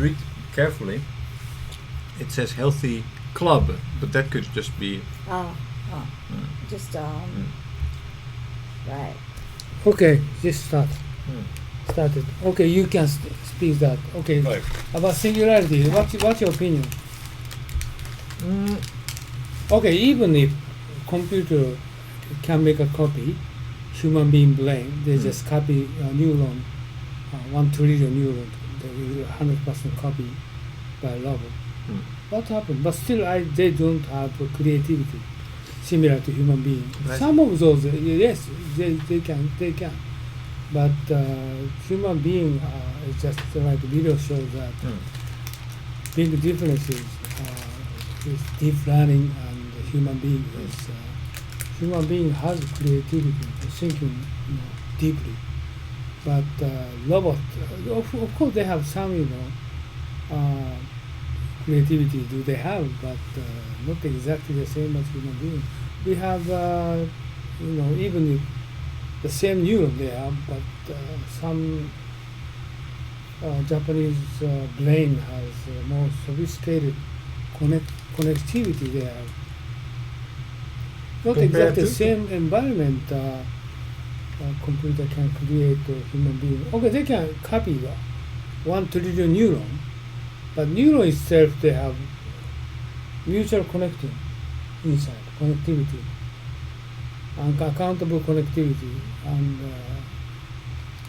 Read carefully. It says healthy club, but that could just be. Just right. Okay, just start. Mm. Started. Okay, you can speak that. Okay, Right. about singularity. What's your opinion? Okay, even if computer can make a copy, human being brain, they just copy a neuron, 1 trillion neuron, they will 100% copy by robot. What happened? But still, they don't have creativity similar to human being. Right. Some of those, yes, they can. But human being is just like video shows that big differences is deep learning and human being is human being has creativity, thinking deeply. But robot, of course, they have some creativity. Do they have? But not exactly the same as human being. We have even if the same neuron they have, but some Japanese brain has more sophisticated connectivity they have. Not Compared exactly to? the same environment computer can create a human being. Okay, they can copy 1 trillion neuron, but neuron itself they have mutual connecting inside, connectivity, and accountable connectivity, and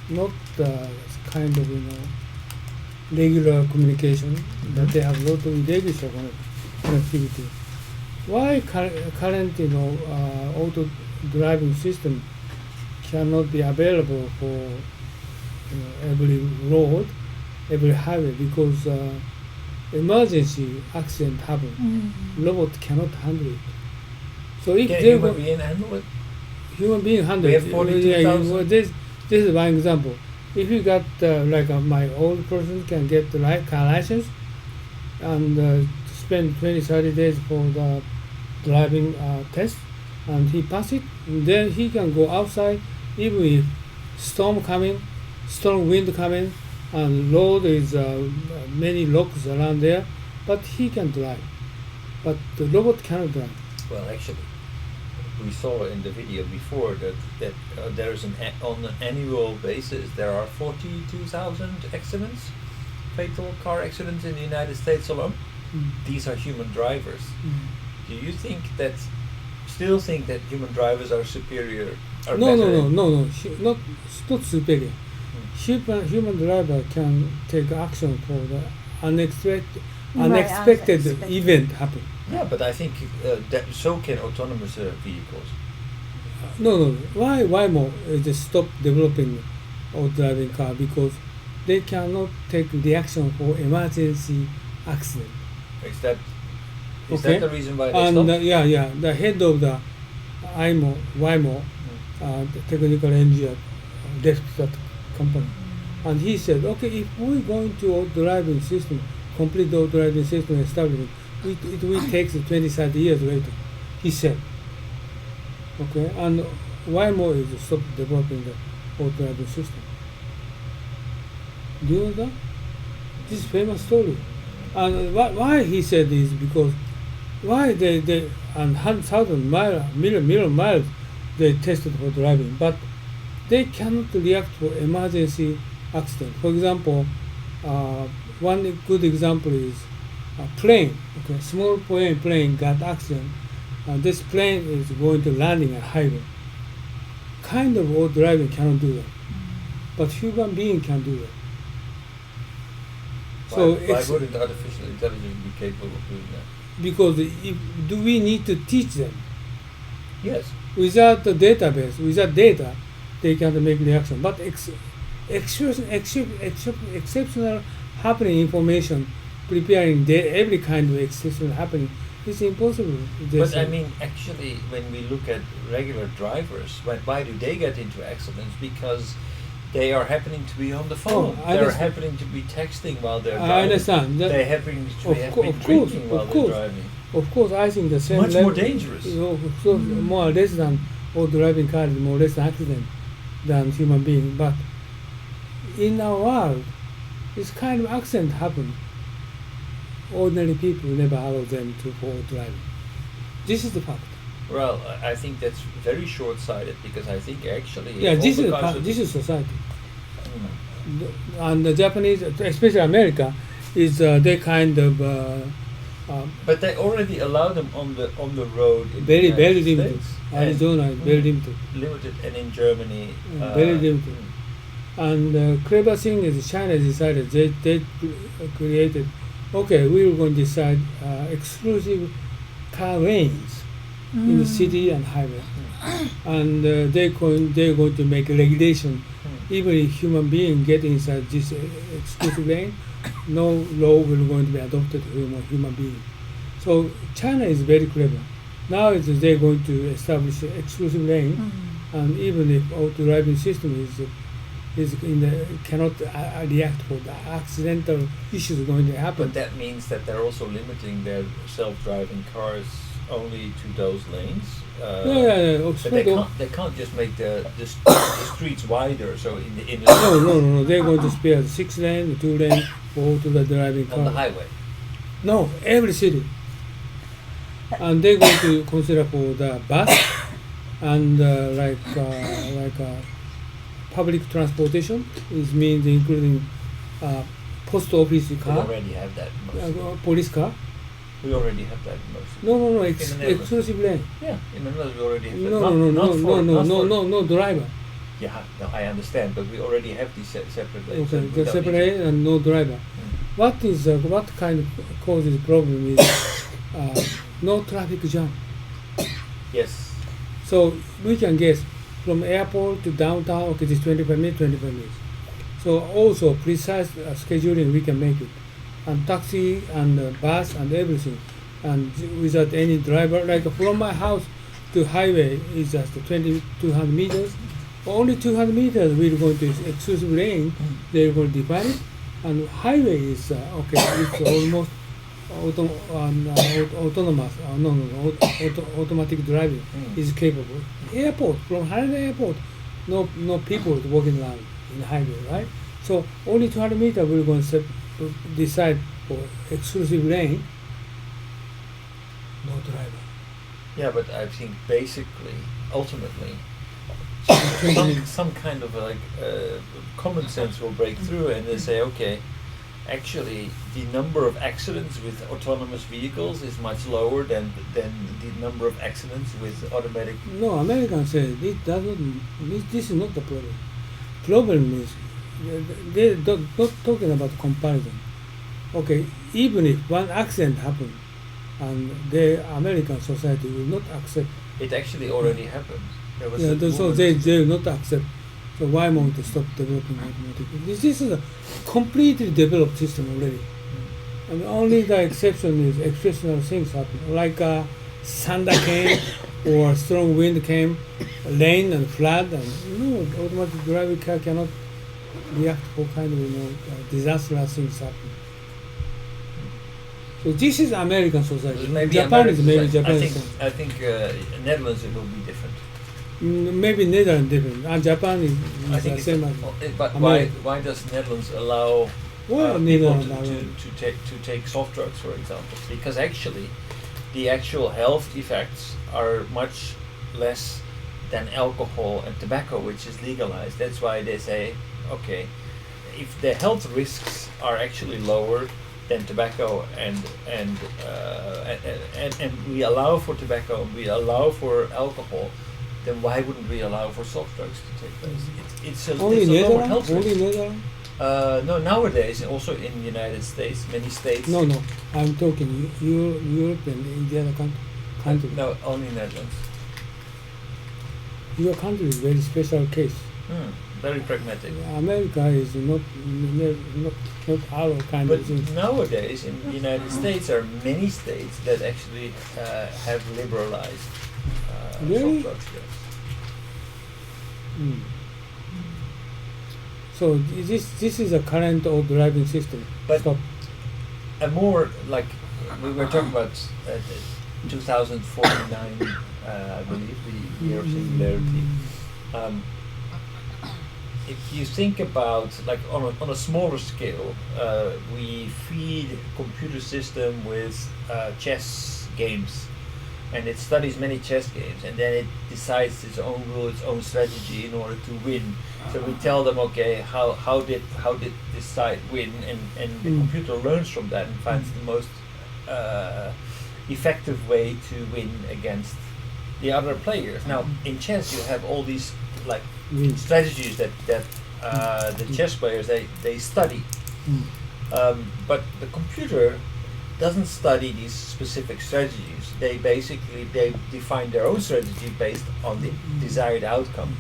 not kind of regular communication, but they have lot of irregular connectivity. Why current auto driving system cannot be available for every road, every highway? Because emergency accident happen, robot cannot handle it. So if Can they human being handle it? human being handle We it, have 42,000. this is one example. If you got my old person can get the car license and spend 20-30 days for the driving test, and he pass it, then he can go outside even if storm wind coming, and road is many rocks around there, but he can drive. But the robot cannot drive. Well, actually, we saw in the video before that there is on an annual basis there are 42,000 accidents, fatal car accidents in the United States alone. These are human drivers. Do you still think that human drivers are superior? Or No, better? Not superior. Human driver can take action for the unexpected event happen. Yeah, but I think that so can autonomous vehicles. No. Why more? Just stop developing auto-driving car because they cannot take the action for emergency accident. Is that Okay. the reason why they And stopped? the head of the WIMO, the technical engineer, left that company, and he said, okay, if we're going to auto-driving system, complete auto-driving system establishment, it will take 20-30 years later, he said. Okay, and WIMO is stop developing the auto-driving system. Do you know that? This is famous story. And why he said this because why they and 100,000 million miles they tested for driving, but they cannot react to emergency accident. For example, one good example is a plane. Okay, small plane got accident. This plane is going to landing a highway. Kind of all driving cannot do that, but human being can do that. So Why wouldn't artificial intelligence be capable of doing that? because do we need to teach them? Yes. Without the database, without data, they can't make reaction. But exceptional happening information, preparing every kind of exceptional happening, is impossible. But I mean, actually, when we look at regular drivers, why do they get into accidents? Because they are happening to be on the phone. I They're understand. happening to be texting while they're driving. I understand. They happening to be drinking while they're driving. Of course, I think the same Much level. more dangerous. So more or less than all driving car is more or less accident than human being. But in our world, this kind of accident happen. Ordinary people never allow them to for driving. This is the fact. Well, I think that's very short-sighted because I think actually Yeah, all this the is cars that- this is society. Mm. And the Japanese, especially America, is they kind of But they already allow them on the road in very the very United limited. States. Arizona is very limited. Limited, and in Germany, Very limited. And the clever thing is China decided they created, okay, we are going to decide exclusive car lanes in the city and highway, and they're going to make a regulation. Even if human being get inside this exclusive lane, no law will going to be adopted for human being. So China is very clever. Now they're going to establish an exclusive lane, and even if auto driving system is cannot react for the accidental issues going to happen. But that means that they're also limiting their self-driving cars only to those lanes. Yeah. But they can't just make the streets wider. So in the No. They're going to spare 6 lane, 2 lane for auto driving cars. on the highway. No, every city. And they're going to consider for the bus and public transportation. It means including post office We car, already have that. In most. police car. We already have that in most. No, In the Netherlands. exclusive lane. Yeah, in the Netherlands we already have that. No driver. Yeah, no, I understand, but we already have these separate lanes. Okay, so we the don't separate need to- lane and no driver. What kind of causes problem is no traffic jam. Yes. So we can guess from airport to downtown, okay, this 25 minutes. So also precise scheduling we can make it. And taxi and bus and everything. And without any driver, like from my house to highway is just 200 meters. Only 200 meters we're going to exclusive lane, they're going to define it. And highway is, it's almost autonomous, automatic driving is capable. Airport, from Haneda Airport, no people walking around in highway, right? So only 200 meters we're going to decide for exclusive lane, no driver. Yeah, but I think basically, ultimately, some kind of common sense will break through, and they say, okay, actually, the number of accidents with autonomous vehicles is much lower than the number of accidents with automatic. No, Americans say this is not the problem. Problem is they're not talking about comparison. Okay, even if one accident happened, and the American society will not accept. It actually already happened. There was Yeah, a so woman- they will not accept. So why want to stop developing automatic? This is a completely developed system already. And only the exception is exceptional things happen, like thunder came or strong wind came, rain and flood, and automatic driving car cannot react for kind of disastrous things happen. So this is American society. Maybe Japan is maybe American Japanese. society. I think Netherlands it will be different. Maybe Netherlands different. Japan is I the think it's same as. but America. why does Netherlands allow Well, people Netherlands to take soft drugs, for example? Because actually, the actual health effects are much less than alcohol and tobacco, which is legalized. That's why they say, okay, if the health risks are actually lower than tobacco and we allow for tobacco, we allow for alcohol, then why wouldn't we allow for soft drugs to take place? It's a lower health Only risk. Netherlands? No, nowadays, also in the United States, many states. No. I'm talking Europe and Indiana country. No, only Netherlands. Your country is very special case. Very pragmatic. America is not our kind But of thing. nowadays, in the United States, there are many states that actually have liberalized Really? soft drugs. Yes. So this is a current old driving system. But- Stop. And more like we were talking about 2049, I believe, the year of singularity. if you think about like on a smaller scale, we feed computer system with chess games, and it studies many chess games, and then it decides its own rule, its own strategy in order to win. So we tell them, okay, how did this side win, and the computer learns from that and finds the most effective way to win against the other players. Now in chess you have all these like strategies that the chess players they study, but the computer doesn't study these specific strategies. They basically they define their own strategy based on the desired outcome.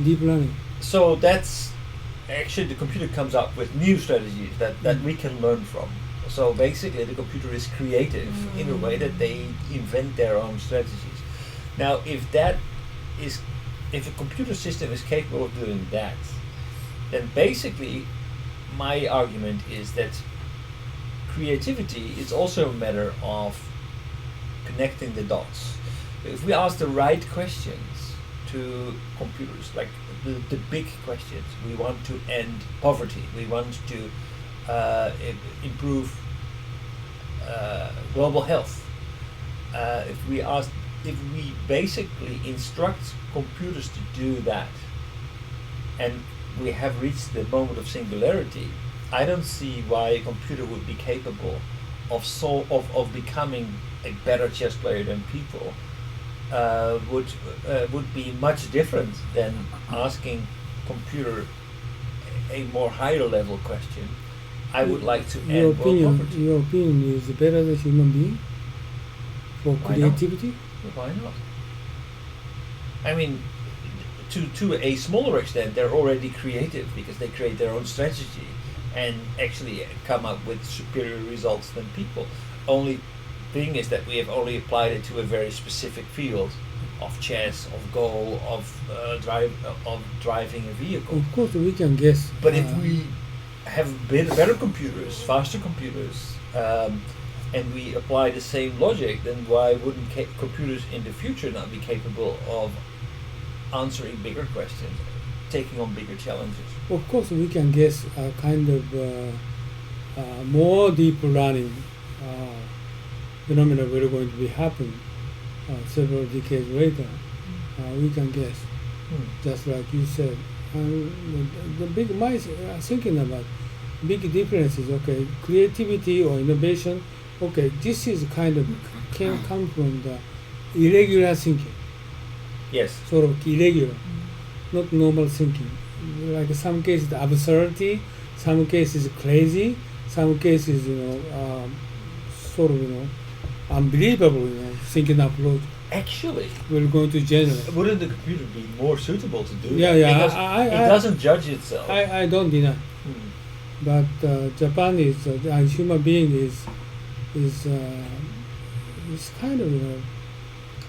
Deep learning. So that's actually the computer comes up with new strategies that we can learn from. So basically the computer is creative in a way that they invent their own strategies. Now if a computer system is capable of doing that, then basically my argument is that creativity is also a matter of connecting the dots. If we ask the right questions to computers, like the big questions, we want to end poverty, we want to improve global health. If we basically instruct computers to do that, and we have reached the moment of singularity, I don't see why a computer would be capable of becoming a better chess player than people. Would be much different than asking computer a more higher level question. I would like to end world poverty. Your opinion is better than human being for Why creativity? Why not? I mean, to a smaller extent, they're already creative because they create their own strategy and actually come up with superior results than people. Only thing is that we have only applied it to a very specific field of chess, of Go, of driving a vehicle. Of course, we can guess. But if we have better computers, faster computers, and we apply the same logic, then why wouldn't computers in the future not be capable of answering bigger questions, taking on bigger challenges? Of course, we can guess a kind of more deep learning phenomena will going to be happen several decades later. We can guess, just like you said. The big my thinking about big differences. Okay, creativity or innovation. Okay, this is kind of can come from the irregular thinking. Yes. Sort of irregular, not normal thinking. Like some cases absurdity, some cases crazy, some cases sort of unbelievable thinking approach. Actually, We're going to generate. wouldn't the computer be more suitable to do Yeah, that? yeah. Because it doesn't judge itself. I don't deny, but Japan is human being is kind of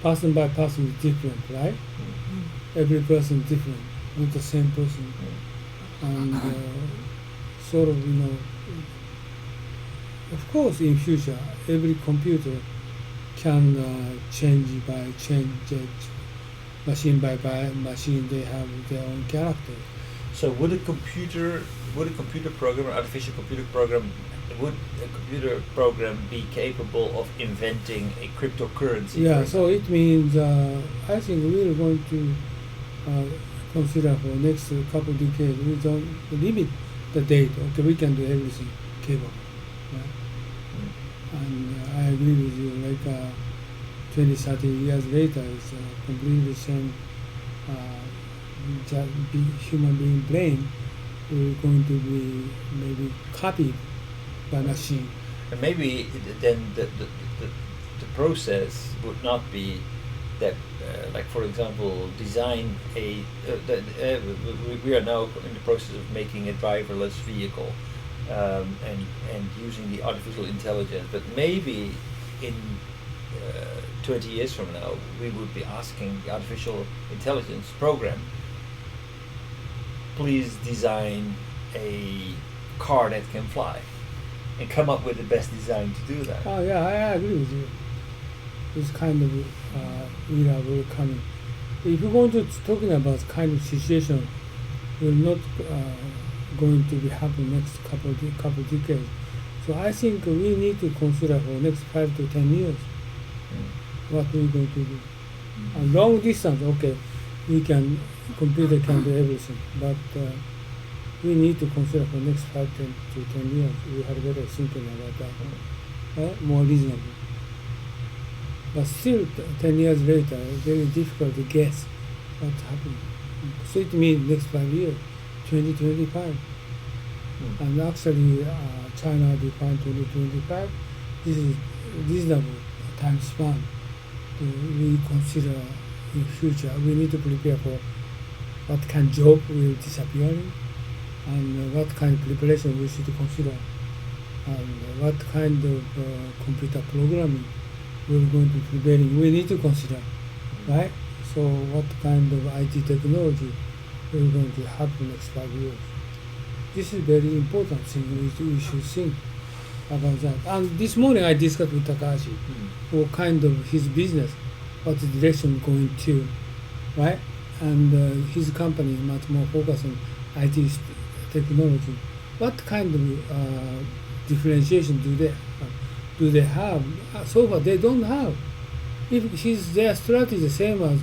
person by person is different, right? Every person is different, not the same person, and sort of of course in future every computer can change machine by machine. They have their own character. So would a computer program, or artificial computer program, would a computer program be capable of inventing a cryptocurrency? Yeah, so it means I think we're going to consider for next couple decades. We don't limit the date. Okay, we can do everything capable. Right? And I agree with you. Like 20, 30 years later, it's completely same. Human being brain is going to be maybe copied by machine. And maybe then the process would not be that, like for example, design a. We are now in the process of making a driverless vehicle, and using the artificial intelligence. But maybe in 20 years from now, we would be asking the artificial intelligence program, please design a car that can fly, and come up with the best design to do that. Oh yeah, I agree with you. This kind of era will come. if you're going to talking about kind of situation, will not going to be happen next couple decades. So I think we need to consider for next 5 to 10 years what we're going to do. And long distance, okay, computer can do everything, but we need to consider for next 5 to 10 years. We had better thinking about that, more reasonable. But still, 10 years later, very difficult to guess what's happening. So it means next 5 years, 2025. And actually, China defined 2025. This is reasonable time span to we consider in future. We need to prepare for what kind of job will disappear and what kind of preparation we should consider and what kind of computer programming we're going to be preparing. We need to consider, right? So what kind of IT technology we're going to have in the next 5 years. This is very important thing we should think about that. And this morning I discussed with Takahashi what kind of his business, what direction going to, right? And his company much more focused on IT technology. What kind of differentiation do they have? So far they don't have. If their strategy is the same as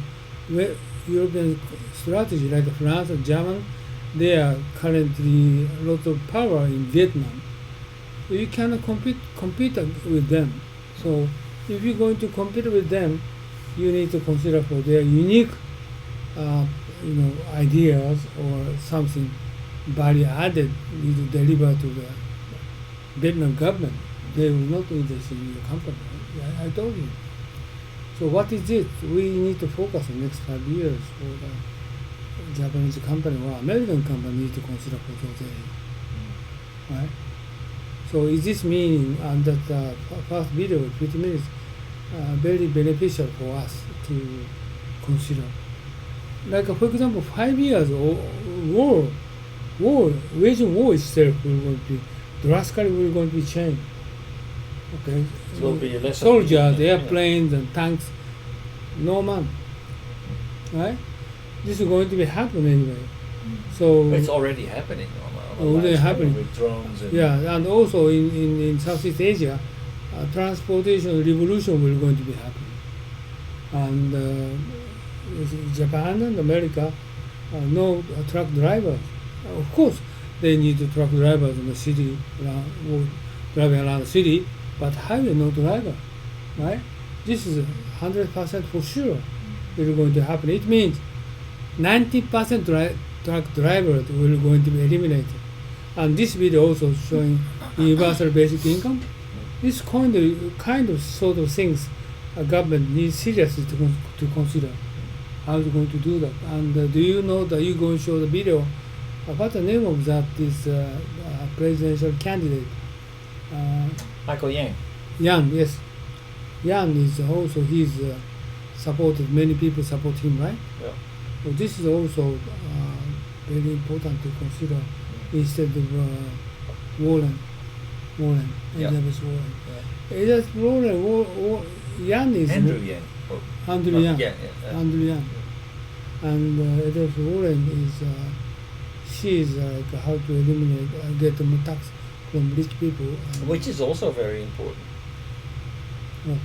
European strategy like France and German, they are currently a lot of power in Vietnam. You cannot compete with them. So if you're going to compete with them, you need to consider for their unique, ideas or something value added you to deliver to the Vietnam government. They will not invest in your company. I told you. So what is it? We need to focus on next 5 years for the Japanese company or American company need to consider for those areas. Right? So is this meaning that the first video, 50 minutes, very beneficial for us to consider? Like for example, 5 years waging war itself will going to be drastically will going to be changed. Okay, It will be less soldiers, airplanes, and tanks, no man, right? This is going to be happening anyway. So it's already happening on a already large scale happening. with drones and yeah, and also in Southeast Asia, transportation revolution will going to be happening, and Japan and America, no truck drivers. Of course, they need the truck drivers in the city, driving around the city, but highway no driver, right? This is 100% for sure. It is going to happen. It means 90% truck drivers will going to be eliminated. And this video also showing universal basic income. This kind of sort of things a government needs seriously to consider how it's going to do that. And do you know that you're going to show the video? What the name of that is presidential candidate? Michael Yang. Yang, yes. Yang is also he's supported. Many people support him, right? Yeah. So this is also very important to consider instead of Warren, Yeah. Elizabeth Warren. Yeah. Elizabeth Warren, Yang is Andrew Yang. Oh, Andrew no, Yang. yeah. Andrew Yang. And Elizabeth Warren is she is like how to eliminate get the tax from rich people. Which is also very important. Yeah.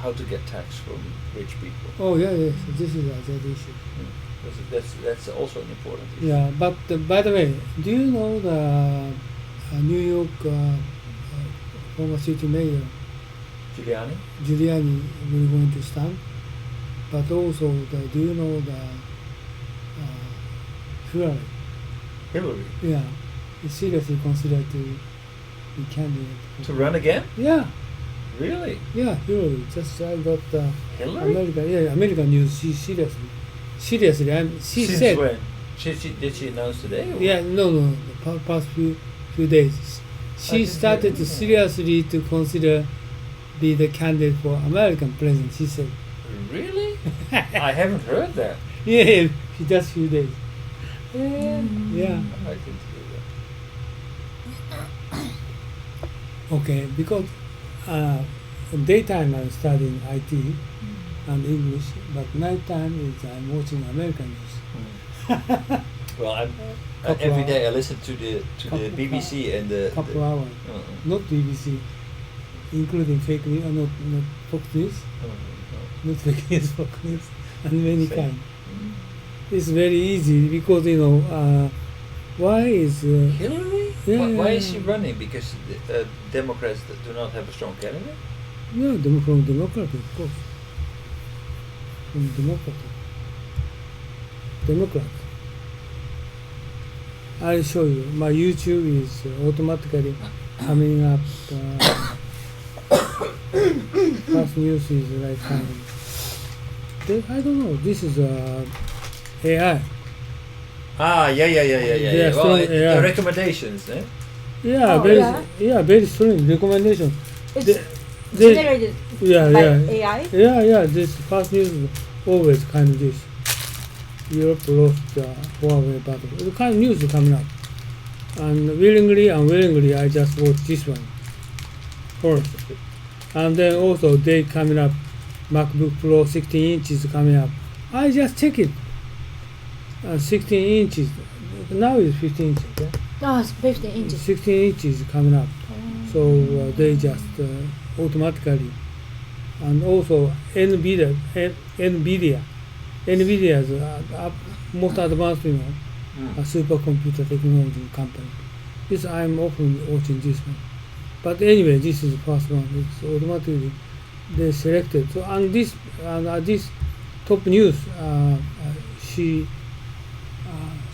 How to get tax from rich people. Oh yeah, yes. This is that issue. That's also an important issue. Yeah, but by the way, do you know the New York former city mayor Giuliani will going to stand? But also, do you know the Hillary. Yeah, is seriously considered to be candidate. To run again? Yeah, Really? yeah, Hillary. Just I got Hillary? American news. She seriously, and she Since said. when? Did she announce today? Or? Yeah, no, the past few days. She didn't started hear to that. seriously to consider be the candidate for American president. She said, Really? I haven't heard that. yeah, just few days. Yeah. I didn't hear that. Okay, because daytime I'm studying IT, and English, but nighttime is I'm watching American news. Well, Couple every day I hours. listen to the Couple BBC and the Couple hours, not BBC, including fake news, not Fox News, not fake news, Fox News, and many Same. kind. It's very easy because why is Hillary? Why is she yeah. running? Because the Democrats do not have a strong candidate. Yeah, from Democrat, of course. From Democrat. I'll show you. My YouTube is automatically coming up. First news is like I don't know. This is AI. Ah, yeah. They are Well, strong the AI. recommendations, eh? Yeah, Oh, very yeah? very strong recommendation. It's They- generated Yeah, by yeah. AI. Yeah. This first news is always kind of this. Europe lost Huawei battle. The kind of news is coming up. And willingly, unwillingly, I just watch this one first. And then also they coming up, MacBook Pro 16 inches coming up. I just check it. 16 inches. Now it's 15 inches. Yeah? Oh, it's 15 inches. 16 inches coming up. So they just automatically. And also NVIDIA is most advanced, a supercomputer technology company. This I'm often watching this one. But anyway, this is the first one. It's automatically they selected. So on this top news, she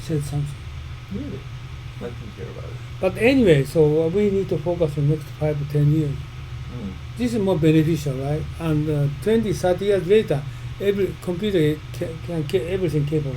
said something. Really? I didn't hear about it. But anyway, so we need to focus on next 5 to 10 years. This is more beneficial, right? And 20, 30 years later, every computer can everything capable.